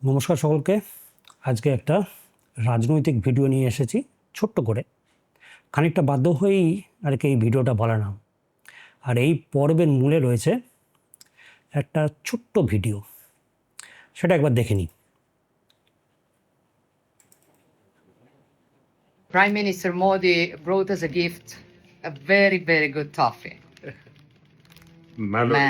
নমস্কার সকলকে। আজকে একটা রাজনৈতিক ভিডিও নিয়ে এসেছি, ছোট্ট করে, খানিকটা বাধ্য হয়েই আর কি এই ভিডিওটা বানালাম। আর এই পর্বের মূলে রয়েছে একটা ছোট্ট ভিডিও, সেটা একবার দেখে নিই। Prime Minister Modi brought us a gift, a very, very good toffee. Melody.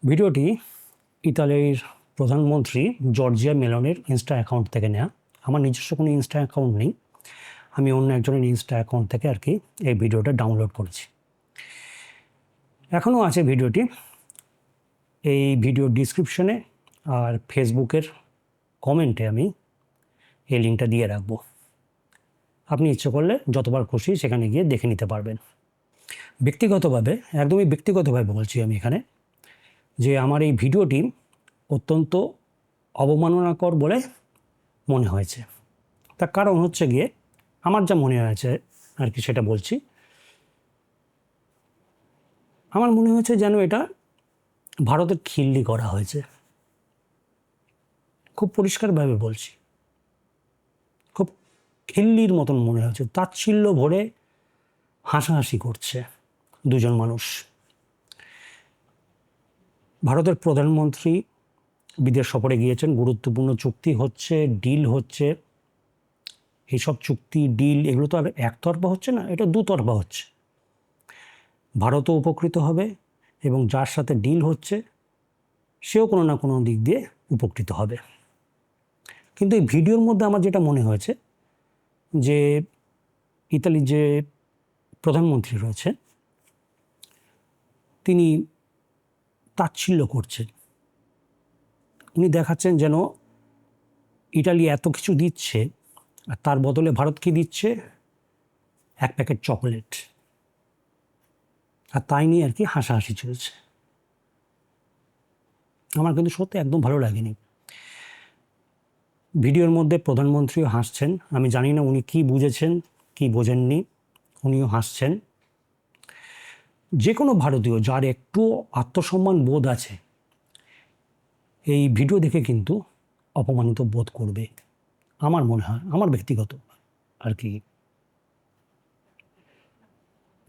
ভিডিওটি ইতালির প্রধানমন্ত্রী জর্জিয়া মেলোনির ইনস্টা অ্যাকাউন্ট থেকে নেওয়া। আমার নিজস্ব কোনো ইনস্টা অ্যাকাউন্ট নেই, আমি অন্য একজনের ইনস্টা অ্যাকাউন্ট থেকে আর কি এই ভিডিওটা ডাউনলোড করেছি। এখনও আছে ভিডিওটি, এই ভিডিও ডিসক্রিপশনে আর ফেসবুকের কমেন্টে আমি এই লিঙ্কটা দিয়ে রাখবো। আপনি ইচ্ছে করলে যতবার খুশি সেখানে গিয়ে দেখে নিতে পারবেন। ব্যক্তিগতভাবে, একদমই ব্যক্তিগতভাবে বলছি আমি এখানে, যে আমার এই ভিডিওটি অত্যন্ত অবমাননাকর বলে মনে হয়েছে। তার কারণ হচ্ছে গিয়ে, আমার যা মনে হয়েছে আর কি সেটা বলছি। আমার মনে হয়েছে যেন এটা ভারতের খিল্লি করা হয়েছে। খুব পরিষ্কারভাবে বলছি, খুব খিল্লির মতন মনে হচ্ছে। তাচ্ছিল্য ভরে হাসাহাসি করছে দুজন মানুষ। ভারতের প্রধানমন্ত্রী বিদেশ সফরে গিয়েছেন, গুরুত্বপূর্ণ চুক্তি হচ্ছে, ডিল হচ্ছে। এইসব চুক্তি, ডিল, এগুলো তো আর একতরফা হচ্ছে না, এটা দুতরফা হচ্ছে। ভারতও উপকৃত হবে এবং যার সাথে ডিল হচ্ছে সেও কোনো না কোনো দিক দিয়ে উপকৃত হবে। কিন্তু এই ভিডিওর মধ্যে আমার যেটা মনে হয়েছে যে ইতালির যে প্রধানমন্ত্রী রয়েছে তিনি তাচ্ছিল্য করছেন। উনি দেখাচ্ছেন যেন ইটালি এত কিছু দিচ্ছে আর তার বদলে ভারত কি দিচ্ছে, এক প্যাকেট চকোলেট। আর তাই নিয়ে আর কি হাসাহাসি চলছে। আমার কিন্তু সত্যি একদম ভালো লাগেনি। ভিডিওর মধ্যে প্রধানমন্ত্রীও হাসছেন। আমি জানি না উনি কি বুঝেছেন কি বোঝেননি, উনিও হাসছেন। যে কোনো ভারতীয় যার একটু আত্মসম্মান বোধ আছে এই ভিডিও দেখে কিন্তু অপমানিত বোধ করবে, আমার মনে হয়, আমার ব্যক্তিগত আর কি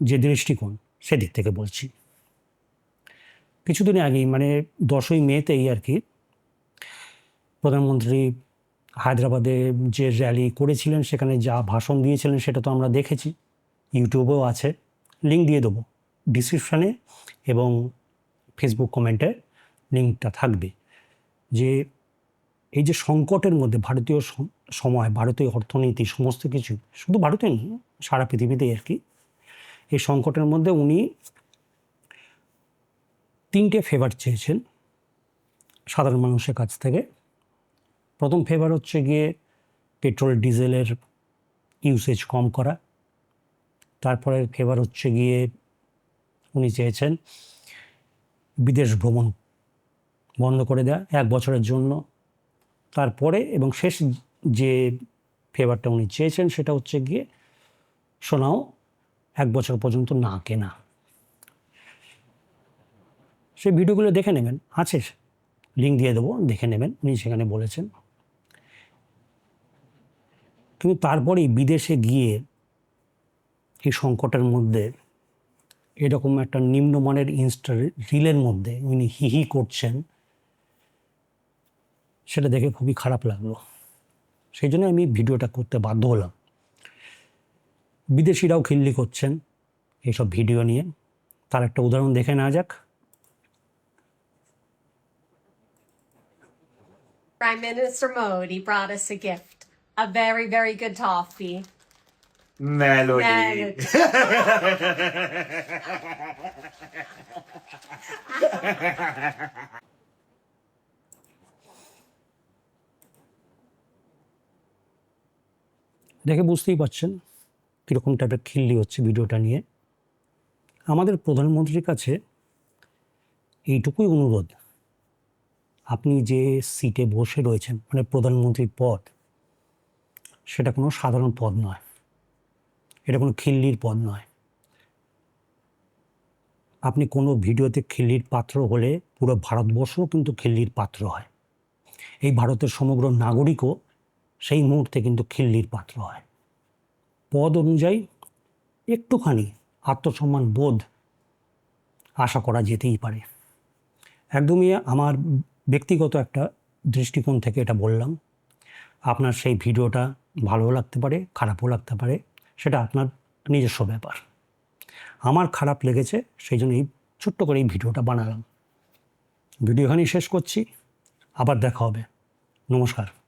যে দৃষ্টিকোণ সেদিক থেকে বলছি। কিছুদিন আগেই, মানে 10ই মেতেই আর কি, প্রধানমন্ত্রী হায়দ্রাবাদে যে র্যালি করেছিলেন, সেখানে যা ভাষণ দিয়েছিলেন সেটা তো আমরা দেখেছি, ইউটিউবেও আছে, লিঙ্ক দিয়ে দেবো ডিসক্রিপশানে এবং ফেসবুক কমেন্টে লিঙ্কটা থাকবে। যে এই যে সংকটের মধ্যে ভারতীয় সময়, ভারতীয় অর্থনীতি, সমস্ত কিছু, শুধু ভারতে নয়, সারা পৃথিবীতেই আর কি, এই সংকটের মধ্যে উনি 3টে ফেভার চেয়েছেন সাধারণ মানুষের কাছ থেকে। প্রথম ফেভার হচ্ছে গিয়ে পেট্রোল ডিজেলের ইউসেজ কম করা। তারপরে ফেভার হচ্ছে গিয়ে উনি চেয়েছেন বিদেশ ভ্রমণ বন্ধ করে দেওয়া 1 বছরের জন্য। তারপরে এবং শেষ যে ফেভারটা উনি চেয়েছেন সেটা হচ্ছে গিয়ে সোনাও 1 বছর পর্যন্ত না কেনা। সেই ভিডিওগুলো দেখে নেবেন, আছে, লিঙ্ক দিয়ে দেবো, দেখে নেবেন, উনি সেখানে বলেছেন। কিন্তু তারপরেই বিদেশে গিয়ে এই সংকটের মধ্যে এরকম একটা নিম্নমানের ইনস্টা রিলের মধ্যে উনি হিহি করছেন, সেটা দেখে খুবই খারাপ লাগলো। সেই জন্য আমি ভিডিওটা করতে বাধ্য হলাম। বিদেশিরাও খিল্লি করছেন এইসব ভিডিও নিয়ে, তার একটা উদাহরণ দেখে নেওয়া যাক। Prime Minister Modi brought us a gift, a very, very good toffee. Melody. দেখে বুঝতেই পারছেন কীরকম টাইপের খিল্লি হচ্ছে ভিডিওটা নিয়ে। আমাদের প্রধানমন্ত্রীর কাছে এইটুকুই অনুরোধ, আপনি যে সিটে বসে রয়েছেন, মানে প্রধানমন্ত্রীর পদ, সেটা কোনো সাধারণ পদ নয়। এটা কোনো খিল্লির পদ নয়। আপনি কোনো ভিডিওতে খিল্লির পাত্র হলে পুরো ভারতবর্ষ কিন্তু খিল্লির পাত্র হয়। এই ভারতের সমগ্র নাগরিকও সেই মুহূর্তে কিন্তু খিল্লির পাত্র হয়। পদ অনুযায়ী একটুখানি আত্মসম্মান বোধ আশা করা যেতেই পারে। একদমই আমার ব্যক্তিগত একটা দৃষ্টিকোণ থেকে এটা বললাম। আপনার সেই ভিডিওটা ভালোও লাগতে পারে, খারাপও লাগতে পারে, সেটা আপনার নিজস্ব ব্যাপার। আমার খারাপ লেগেছে, সেই জন্য এই ছোট্ট করে এই ভিডিওটা বানালাম। ভিডিও এখানেই শেষ করছি, আবার দেখা হবে। নমস্কার।